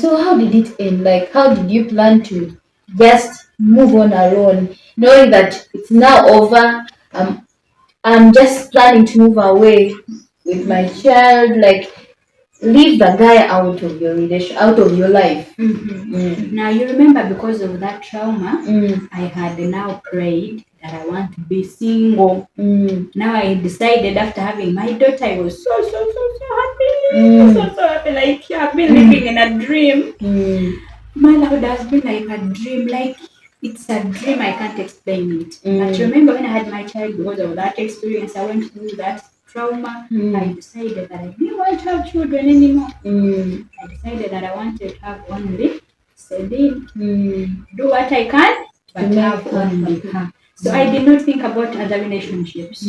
So how did it end? Like, how did you plan to just move on alone, knowing that it's now over? I'm just planning to move away with my child. Like, leave the guy out of your relation, out of your life. Now you remember, because of that trauma, I had now prayed that I want to be single. Now I decided, after having my daughter, I was so happy. So happy. Like, I've been living in a dream. My life has been like a dream. Like, it's a dream, I can't explain it. But remember, when I had my child, because of that experience, I went through that trauma. I decided that I didn't want to have children anymore. I decided that I wanted to have only Celine. Do what I can, but have only her. So I did not think about other relationships.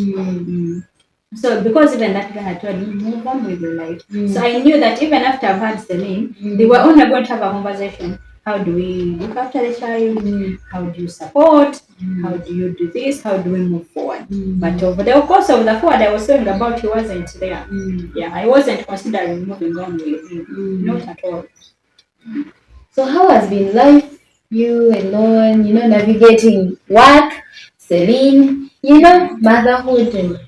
So because even that guy had told me, move on with your life. So I knew that even after I've had Celine, they were only going to have a conversation. How do we look after the child? How do you support? How do you do this? How do we move forward? But over the course of the forward I was saying about, he wasn't there. Yeah, I wasn't considering moving on with him. Not at all. So how has been life, you alone, navigating work, Celine, motherhood? And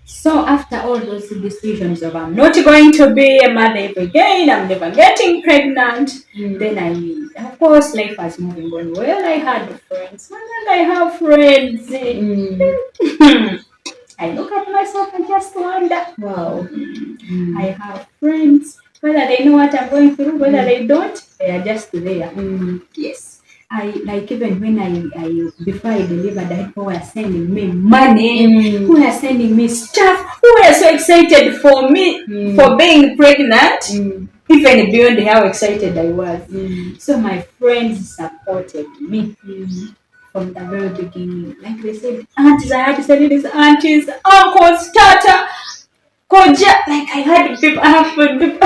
so after all those decisions of, I'm not going to be a mother again, I'm never getting pregnant, then of course, life was moving on well. I had friends, and I have friends. I look at myself and just wonder, wow, I have friends, whether they know what I'm going through, whether they don't, they are just there. Yes. I like, even when I before I delivered, people were sending me money, who were sending me stuff, who were so excited for me for being pregnant, even beyond how excited I was. So my friends supported me from the very beginning. Like they said, aunties, I had to say this, aunties, uncles, tata, koja. Like I had people, I have people.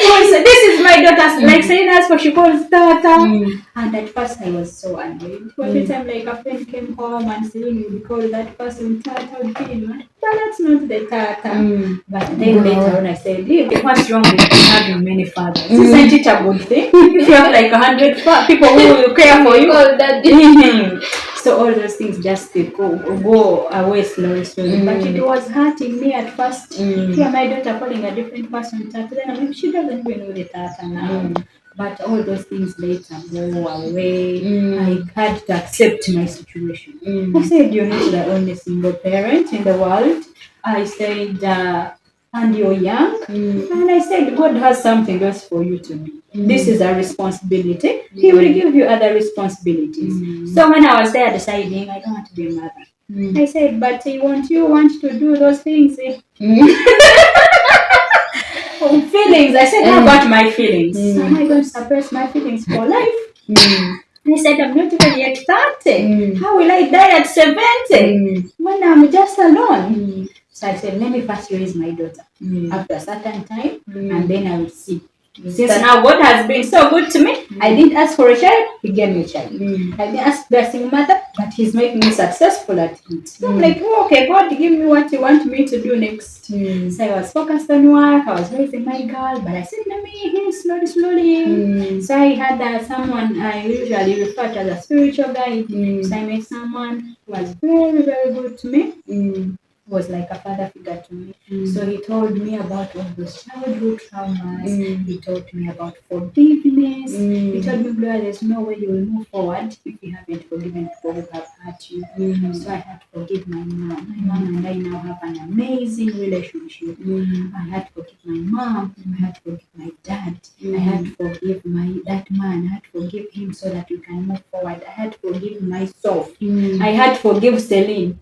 This is my daughter. Like saying as for she calls tata. And at first I was so annoyed. Every time like a friend came home and saying you call that person tata, would be mad. But that's not the tata. But then later on I said, hey, what's wrong with having many fathers? Isn't it a good thing? If you have like 100 people who will care for you, all that. So all those things just go away slowly. But it was hurting me at first. Here my daughter calling a different person tata. Then I'm like, she doesn't even know the tata now. But all those things later go away. I had to accept my situation. I said, you're not the only single parent in the world. I said, and you're young. And I said, God has something else for you to do. This is a responsibility. He will give you other responsibilities. So when I was there deciding, I don't want to be a mother. I said, but you want to do those things? Feelings. I said, how about my feelings? Am I going to suppress my feelings for life? I said, I'm not even yet 30. How will I die at 70 when I'm just alone? So I said, let me first raise my daughter after a certain time, and then I will see. Since now God has been so good to me, I didn't ask for a child, He gave me a child. I didn't ask blessing mother, but He's making me successful at it. So I'm like, oh, okay, God, give me what you want me to do next. So I was focused on work, I was raising my girl, but I said, let me slowly. So I had someone I usually refer to as a spiritual guide. So I met someone who was very, very good to me. Was like a father figure to me. So he told me about all those childhood traumas. He taught me about forgiveness. He told me, Gloria, there's no way you will move forward if you haven't forgiven people who have hurt you. So I had to forgive my mom. My mom and I now have an amazing relationship. I had to forgive my mom. I had to forgive my dad. I had to forgive that man. I had to forgive him so that we can move forward. I had to forgive myself. I had to forgive Celine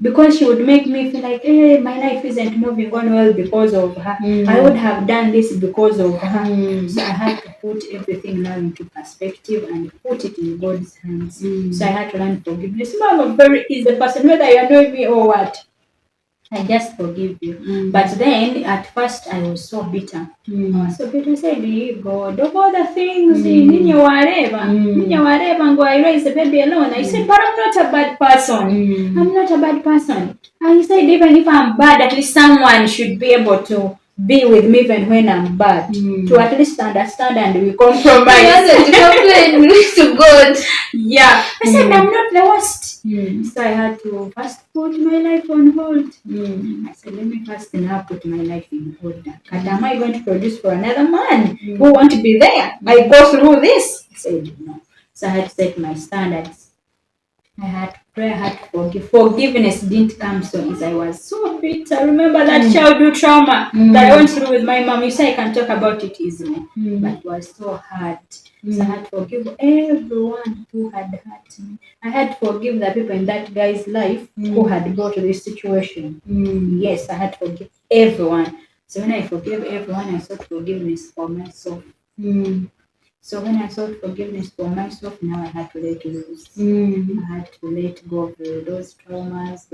because she would make me feel like, hey, my life isn't moving on well because of her. I would have done this because of her. So I had to put everything now into perspective and put it in God's hands. So I had to learn forgiveness. I'm a very easy person, whether you annoy me or what. I just forgive you. But then at first I was so bitter. So Peter said, God, of all the things, Ninya whatever, go I raise the baby alone. I said, but I'm not a bad person. I'm not a bad person. And he said, even if I'm bad, at least someone should be able to be with me even when I'm bad. To at least understand and we compromise. To complain to God. Yeah. I said I'm not the worst. So I had to first put my life on hold. I said, let me first now put my life in order. And am I going to produce for another man who won't be there? I go through this. I said no. So I had to set my standards. I had to pray, I had to forgive. Forgiveness didn't come so easy. I was so bitter. I remember that childhood trauma that I went through with my mom. You say I can talk about it easily, but it was so hard. So I had to forgive everyone who had hurt me. I had to forgive the people in that guy's life who had brought to this situation. Yes, I had to forgive everyone. So when I forgave everyone, I sought forgiveness for myself. So when I sought forgiveness for myself, now I had to let loose. I had to let go of those traumas,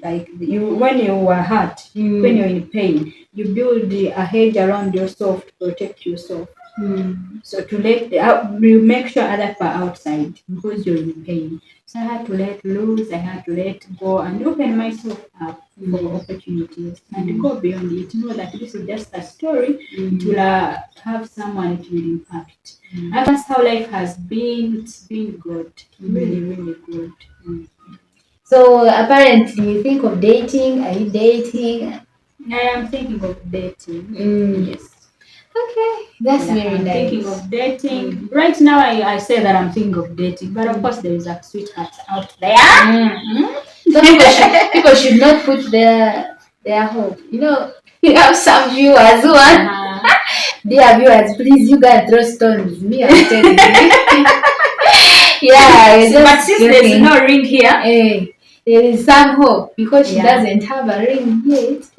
like you when you were hurt, when you're in pain, you build a hedge around yourself to protect yourself. So to you make sure others are outside because you're in pain. So I had to let loose, I had to let go and open myself up for opportunities and go beyond it. Know that this is just a story. It will have someone it will impact. And that's how life has been. It's been good. Really, really good. So apparently you think of dating. Are you dating? I am thinking of dating. Yes. Okay, that's very I'm nice. thinking of dating. Right now, I say that I'm thinking of dating, but of course, there is a sweetheart out there. So people should not put their hope. You know, you have some viewers who are dear viewers, please, you guys throw stones. Me, I'm telling you. Yeah, but since there's no ring here, there is some hope because she doesn't have a ring yet.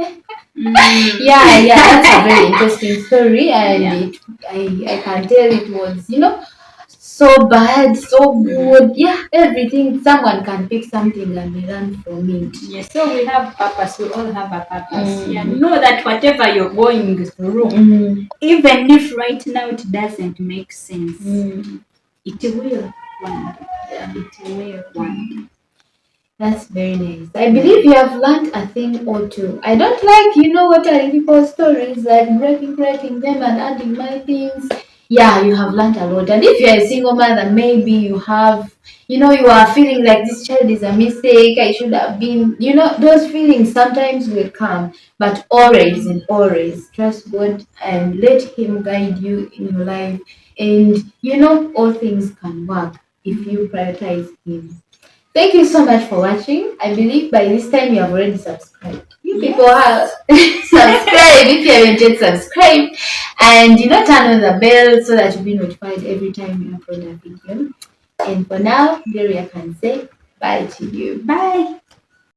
Yeah, that's a very interesting story, and I can tell it was, so bad, so good. Yeah, everything. Someone can pick something and they learn from it. Yes, so we have purpose. We all have a purpose. Yeah, know that whatever you're going through, even if right now it doesn't make sense, it will one day. Yeah, it will one day. That's very nice. I believe you have learned a thing or two. I don't like, watering people's stories, like breaking them and adding my things. Yeah, you have learned a lot. And if you're a single mother, maybe you have, you are feeling like this child is a mistake. I should have been, those feelings sometimes will come. But always and always trust God and let Him guide you in your life. And, all things can work if you prioritize Him. Thank you so much for watching. I believe by this time you have already subscribed. You people have subscribed if you haven't yet subscribed. And turn on the bell so that you'll be notified every time we upload a video. And for now, Gloria can say bye to you. Bye.